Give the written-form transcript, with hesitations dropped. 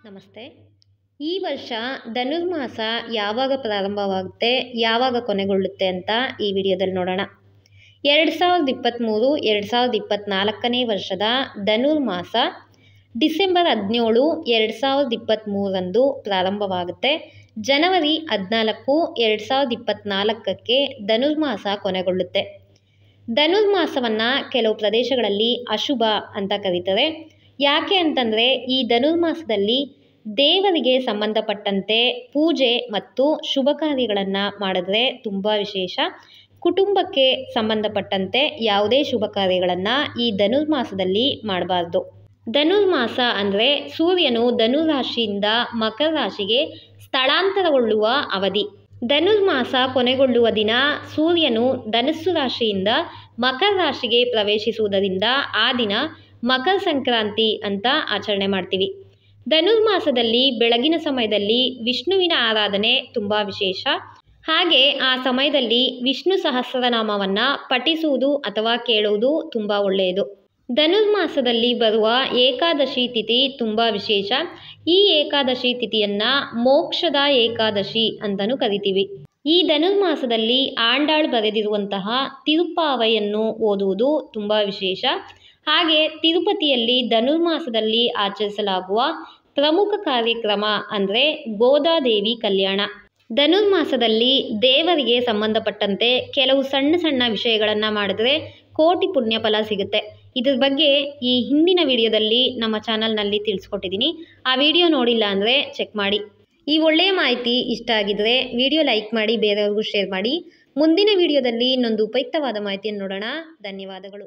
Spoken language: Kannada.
ನಮಸ್ತೆ. ಈ ವರ್ಷ ಧನುರ್ಮಾಸ ಯಾವಾಗ ಪ್ರಾರಂಭವಾಗುತ್ತೆ, ಯಾವಾಗ ಕೊನೆಗೊಳ್ಳುತ್ತೆ ಅಂತ ಈ ವಿಡಿಯೋದಲ್ಲಿ ನೋಡೋಣ. 2023 2024ನೇ ವರ್ಷದ ಧನುರ್ಮಾಸ ಡಿಸೆಂಬರ್ 17, 2023ರಂದು ಪ್ರಾರಂಭವಾಗುತ್ತೆ. ಜನವರಿ 14, 2024ಕ್ಕೆ ಧನುರ್ಮಾಸ ಕೊನೆಗೊಳ್ಳುತ್ತೆ. ಧನುರ್ಮಾಸವನ್ನು ಕೆಲವು ಪ್ರದೇಶಗಳಲ್ಲಿ ಅಶುಭ ಅಂತ ಕರೀತಾರೆ. ಯಾಕೆ ಅಂತಂದರೆ ಈ ಧನುರ್ಮಾಸದಲ್ಲಿ ದೇವರಿಗೆ ಸಂಬಂಧಪಟ್ಟಂತೆ ಪೂಜೆ ಮತ್ತು ಶುಭ ಕಾರ್ಯಗಳನ್ನು ಮಾಡಿದ್ರೆ ತುಂಬ ವಿಶೇಷ. ಕುಟುಂಬಕ್ಕೆ ಸಂಬಂಧಪಟ್ಟಂತೆ ಯಾವುದೇ ಶುಭ ಕಾರ್ಯಗಳನ್ನು ಈ ಧನುರ್ಮಾಸದಲ್ಲಿ ಮಾಡಬಾರ್ದು. ಧನುರ್ಮಾಸ ಅಂದರೆ ಸೂರ್ಯನು ಧನುರಾಶಿಯಿಂದ ಮಕರ ರಾಶಿಗೆ ಸ್ಥಳಾಂತರಗೊಳ್ಳುವ ಅವಧಿ. ಧನುರ್ಮಾಸ ಕೊನೆಗೊಳ್ಳುವ ದಿನ ಸೂರ್ಯನು ಧನುಸ್ಸು ರಾಶಿಯಿಂದ ಮಕರ ರಾಶಿಗೆ ಪ್ರವೇಶಿಸುವುದರಿಂದ ಆ ದಿನ ಮಕರ ಸಂಕ್ರಾಂತಿ ಅಂತ ಆಚರಣೆ ಮಾಡ್ತೀವಿ. ಧನುರ್ಮಾಸದಲ್ಲಿ ಬೆಳಗಿನ ಸಮಯದಲ್ಲಿ ವಿಷ್ಣುವಿನ ಆರಾಧನೆ ತುಂಬ ವಿಶೇಷ. ಹಾಗೆ ಆ ಸಮಯದಲ್ಲಿ ವಿಷ್ಣು ಸಹಸ್ರನಾಮವನ್ನು ಪಠಿಸುವುದು ಅಥವಾ ಕೇಳುವುದು ತುಂಬ ಒಳ್ಳೆಯದು. ಧನುರ್ಮಾಸದಲ್ಲಿ ಬರುವ ಏಕಾದಶಿ ತಿಥಿ ತುಂಬ ವಿಶೇಷ. ಈ ಏಕಾದಶಿ ತಿಥಿಯನ್ನು ಮೋಕ್ಷದ ಏಕಾದಶಿ ಅಂತಲೂ ಕರಿತೀವಿ. ಈ ಧನುರ್ಮಾಸದಲ್ಲಿ ಆಂಡಾಳ್ ಬರೆದಿರುವಂತಹ ತಿರುಪ್ಪಾವೈಯನ್ನು ಓದುವುದು ತುಂಬ ವಿಶೇಷ. ಹಾಗೆ ತಿರುಪತಿಯಲ್ಲಿ ಧನುರ್ಮಾಸದಲ್ಲಿ ಆಚರಿಸಲಾಗುವ ಪ್ರಮುಖ ಕಾರ್ಯಕ್ರಮ ಅಂದರೆ ಗೋದಾದೇವಿ ಕಲ್ಯಾಣ. ಧನುರ್ಮಾಸದಲ್ಲಿ ದೇವರಿಗೆ ಸಂಬಂಧಪಟ್ಟಂತೆ ಕೆಲವು ಸಣ್ಣ ಸಣ್ಣ ವಿಷಯಗಳನ್ನು ಮಾಡಿದ್ರೆ ಕೋಟಿ ಪುಣ್ಯ ಫಲ ಸಿಗುತ್ತೆ. ಇದ್ರ ಬಗ್ಗೆ ಈ ಹಿಂದಿನ ವಿಡಿಯೋದಲ್ಲಿ ನಮ್ಮ ಚಾನಲ್ನಲ್ಲಿ ತಿಳಿಸ್ಕೊಟ್ಟಿದ್ದೀನಿ. ಆ ವಿಡಿಯೋ ನೋಡಿಲ್ಲ ಅಂದರೆ ಚೆಕ್ ಮಾಡಿ. ಈ ಒಳ್ಳೆಯ ಮಾಹಿತಿ ಇಷ್ಟ ಆಗಿದ್ರೆ ವಿಡಿಯೋ ಲೈಕ್ ಮಾಡಿ, ಬೇರೆಯವ್ರಿಗೂ ಶೇರ್ ಮಾಡಿ. ಮುಂದಿನ ವಿಡಿಯೋದಲ್ಲಿ ಇನ್ನೊಂದು ಉಪಯುಕ್ತವಾದ ಮಾಹಿತಿಯನ್ನು ನೋಡೋಣ. ಧನ್ಯವಾದಗಳು.